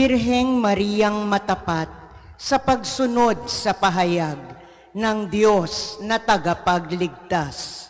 Birheng Mariang matapat sa pagsunod sa pahayag ng Diyos na tagapagligtas.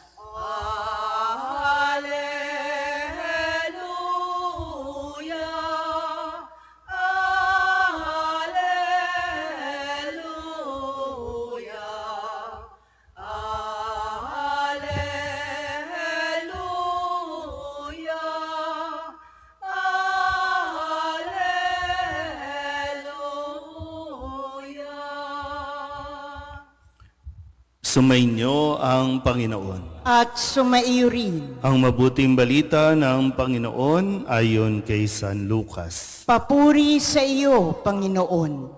Sumainyo ang Panginoon. At sumaiyo rin. Ang mabuting balita ng Panginoon ayon kay San Lucas. Papuri sa iyo, Panginoon.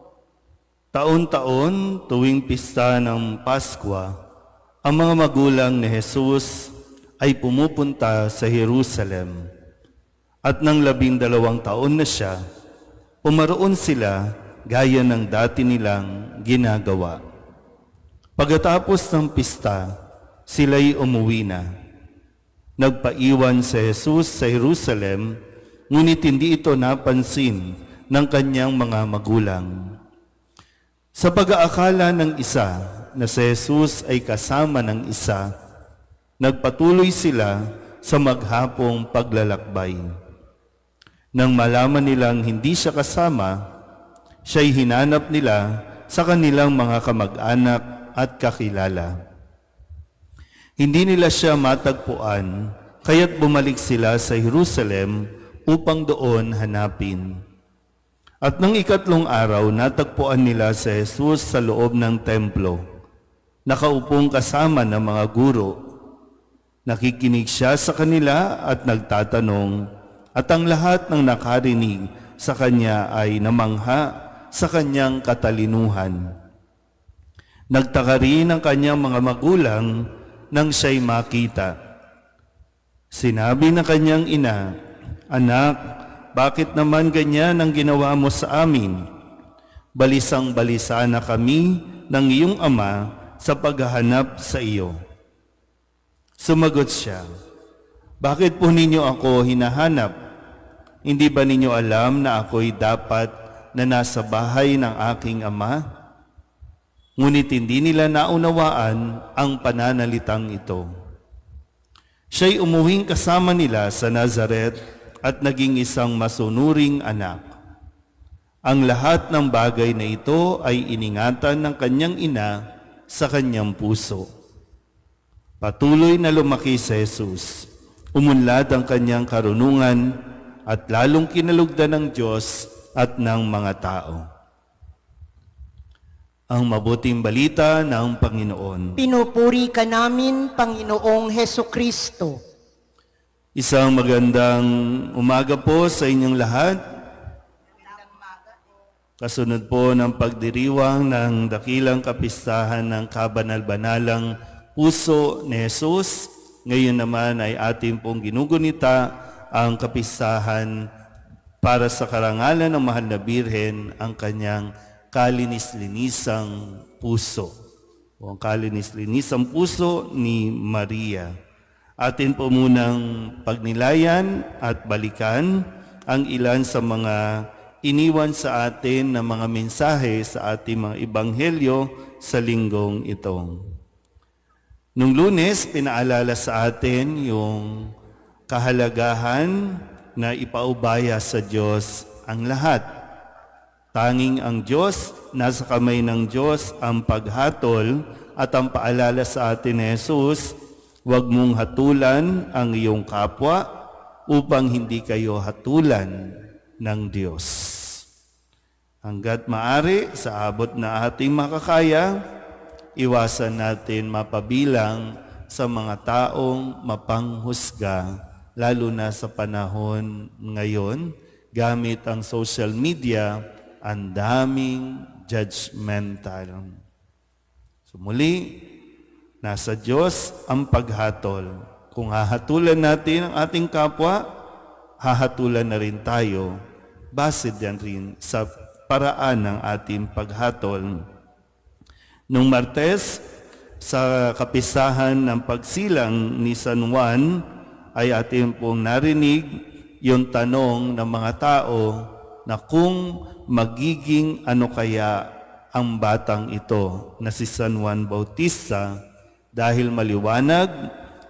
Taon-taon, tuwing pista ng Paskwa, ang mga magulang ni Jesus ay pumupunta sa Jerusalem. At nang 12 taon na siya, pumaroon sila gaya ng dati nilang ginagawa. Pagkatapos ng pista, sila'y umuwi na. Nagpaiwan si Jesus sa Jerusalem, ngunit hindi ito napansin ng kanyang mga magulang. Sa pag-aakala ng isa na si Jesus ay kasama ng isa, nagpatuloy sila sa maghapong paglalakbay. Nang malaman nilang hindi siya kasama, siya'y hinanap nila sa kanilang mga kamag-anak at kakilala. Hindi nila siya matagpuan, kaya't bumalik sila sa Jerusalem upang doon hanapin. At nang 3 araw, natagpuan nila si Jesus sa loob ng templo, nakaupong kasama ng mga guro. Nakikinig siya sa kanila at nagtatanong, at ang lahat ng nakarinig sa kanya ay namangha sa kanyang katalinuhan. Nagtaka rin ang kanyang mga magulang nang siya'y makita. Sinabi ng kanyang ina, "Anak, bakit naman ganyan ang ginawa mo sa amin? Balisang-balisa na kami ng iyong ama sa paghahanap sa iyo." Sumagot siya, "Bakit po ninyo ako hinahanap? Hindi ba ninyo alam na ako'y dapat na nasa bahay ng aking ama?" Ngunit hindi nila naunawaan ang pananalitang ito. Siya'y umuwing kasama nila sa Nazaret at naging isang masunuring anak. Ang lahat ng bagay na ito ay iningatan ng kanyang ina sa kanyang puso. Patuloy na lumaki si Jesus. Umunlad ang kanyang karunungan at lalong kinalugdan ng Diyos at ng mga tao. Ang mabuting balita ng Panginoon. Pinupuri ka namin, Panginoong Hesukristo. Isang magandang umaga po sa inyong lahat. Kasunod po ng pagdiriwang ng dakilang kapistahan ng kabanal-banalang puso ni Jesus, ngayon naman ay ating pong ginugunita ang kapistahan para sa karangalan ng Mahal na Birhen, ang kanyang kalinis-linisang puso. O ang kalinis-linisang puso ni Maria. Atin po munang pagnilayan at balikan ang ilan sa mga iniwan sa atin na mga mensahe sa ating mga ebanghelyo sa linggong ito. Nung Lunes, pinaalala sa atin yung kahalagahan na ipaubaya sa Diyos ang lahat. Tanging ang Diyos, nasa kamay ng Diyos ang paghatol at ang paalala sa atin ni Jesus, huwag mong hatulan ang iyong kapwa upang hindi kayo hatulan ng Diyos. Hanggat maaari, sa abot na ating makakaya, iwasan natin mapabilang sa mga taong mapanghusga, lalo na sa panahon ngayon, gamit ang social media, ang daming judgmental. So muli, nasa Diyos ang paghatol. Kung hahatulan natin ang ating kapwa, hahatulan na rin tayo. Base din rin sa paraan ng ating paghatol. Nung Martes, sa kapistahan ng pagsilang ni San Juan, ay ating pong narinig yung tanong ng mga tao, na kung magiging ano kaya ang batang ito na si San Juan Bautista dahil maliwanag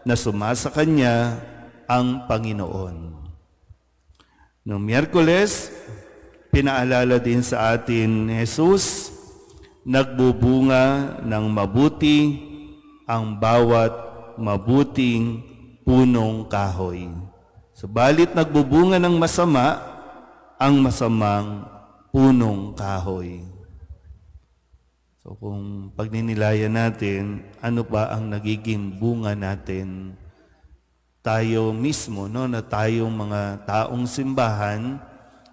na sumasa kanya ang Panginoon. Noong Miyerkules, pinaalala din sa atin ni Jesus, nagbubunga ng mabuti ang bawat mabuting punong kahoy. Subalit nagbubunga ng masama ang masamang punong kahoy. So kung pagninilayan natin, ano ba ang nagiging bunga natin? Tayo mismo, no, na tayong mga taong simbahan,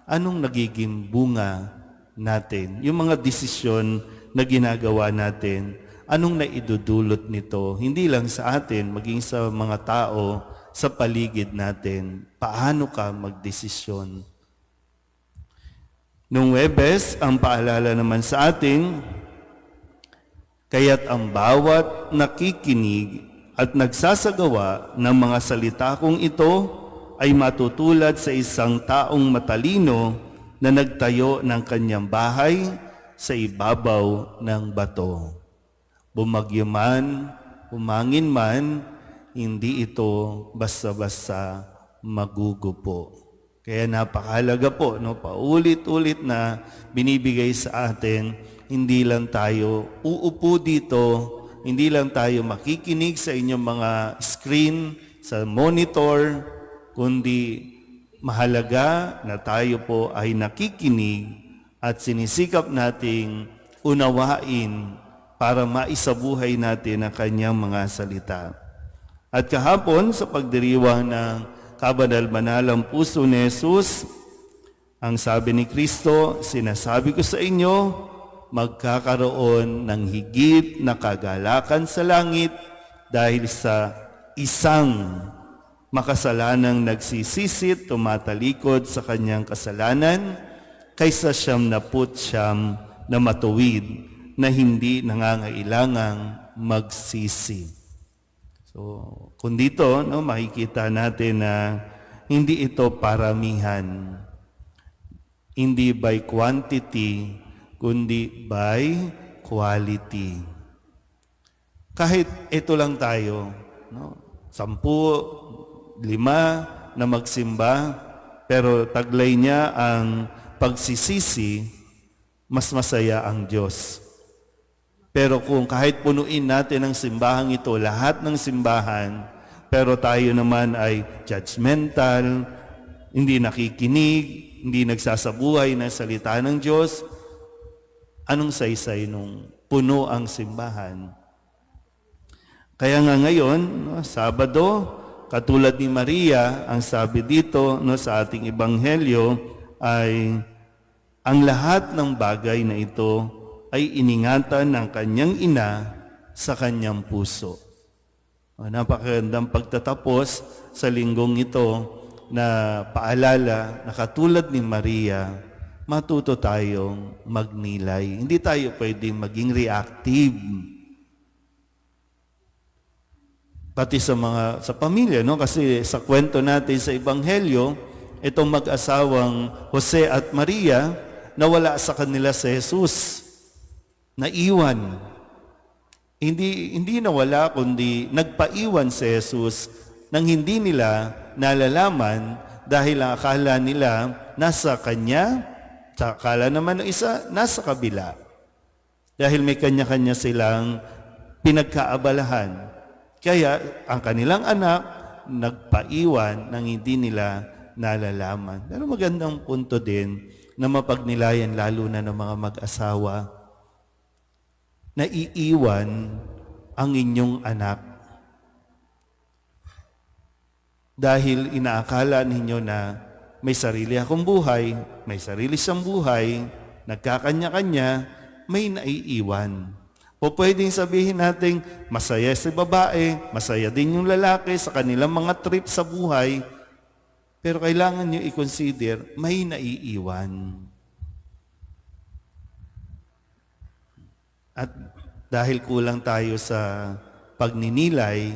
anong nagiging bunga natin? Yung mga desisyon na ginagawa natin, anong naidudulot nito? Hindi lang sa atin, maging sa mga tao sa paligid natin. Paano ka magdesisyon? Noong Huwebes, ang paalala naman sa atin, kaya't ang bawat nakikinig at nagsasagawa ng mga salita kong ito ay matutulad sa isang taong matalino na nagtayo ng kanyang bahay sa ibabaw ng bato. Bumagyo man, humangin man, hindi ito basta-basta magugupo. Kaya napakahalaga po, no, paulit-ulit na binibigay sa atin, hindi lang tayo uupo dito, hindi lang tayo makikinig sa inyong mga screen, sa monitor, kundi mahalaga na tayo po ay nakikinig at sinisikap nating unawain para maisabuhay natin ang kanyang mga salita. At kahapon sa pagdiriwang ng kabanal-banalang puso ni Jesus, ang sabi ni Kristo, sinasabi ko sa inyo, magkakaroon ng higit na kagalakan sa langit dahil sa isang makasalanang nagsisisit, tumatalikod sa kanyang kasalanan, kaysa 99 na matuwid na hindi nangangailangang magsisi. So, kung dito, no, makikita natin na hindi ito paramihan. Hindi by quantity, kundi by quality. Kahit ito lang tayo, no, 10, 5 na magsimba, pero taglay niya ang pagsisisi, mas masaya ang Diyos. Pero kung kahit punuin natin ang simbahang ito, lahat ng simbahan, pero tayo naman ay judgmental, hindi nakikinig, hindi nagsasabuhay ng salita ng Diyos, anong saysay nung puno ang simbahan? Kaya nga ngayon, no, Sabado, katulad ni Maria, ang sabi dito, no, sa ating ebanghelyo ay ang lahat ng bagay na ito ay iningatan ng kanyang ina sa kanyang puso. Napakagandang pagtatapos sa linggong ito na paalala na katulad ni Maria, matuto tayong magnilay. Hindi tayo pwedeng maging reactive. Pati sa pamilya, no? Kasi sa kwento natin sa Ebanghelyo, itong mag-asawang Jose at Maria, nawala sa kanila si Jesus. Naiwan. Hindi nawala, kundi nagpaiwan si Jesus nang hindi nila nalalaman dahil ang akala nila nasa kanya, sa akala naman ng isa, nasa kabila. Dahil may kanya-kanya silang pinagkaabalahan. Kaya ang kanilang anak nagpaiwan nang hindi nila nalalaman. Pero magandang punto din na mapagnilayan lalo na ng mga mag-asawa na iiwan ang inyong anak dahil inaakala ninyo na may sarili akong buhay, may sarili siyang buhay, nagkakanya-kanya, may naiiwan. O pwedeng sabihin natin, masaya si babae, masaya din yung lalaki sa kanilang mga trip sa buhay, pero kailangan nyo i-consider, may naiiwan. At dahil kulang tayo sa pagninilay,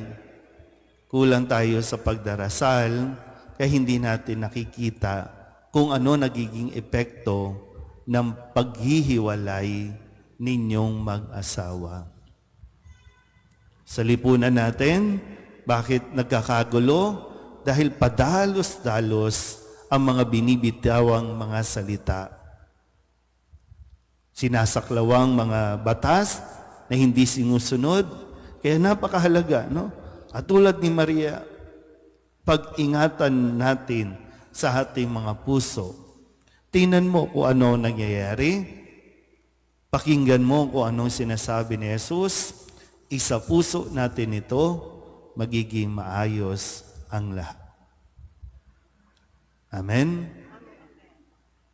kulang tayo sa pagdarasal, kaya hindi natin nakikita kung ano nagiging epekto ng paghihiwalay ninyong mag-asawa. Sa lipunan natin, bakit nagkakagulo? Dahil padalos-dalos ang mga binibitawang mga salita. Sinasaklawang mga batas na hindi sinusunod. Kaya napakahalaga, no? At tulad ni Maria, pag-ingatan natin sa ating mga puso. Tingnan mo kung ano nangyayari. Pakinggan mo kung anong sinasabi ni Jesus. Isa puso natin ito, magiging maayos ang lahat. Amen.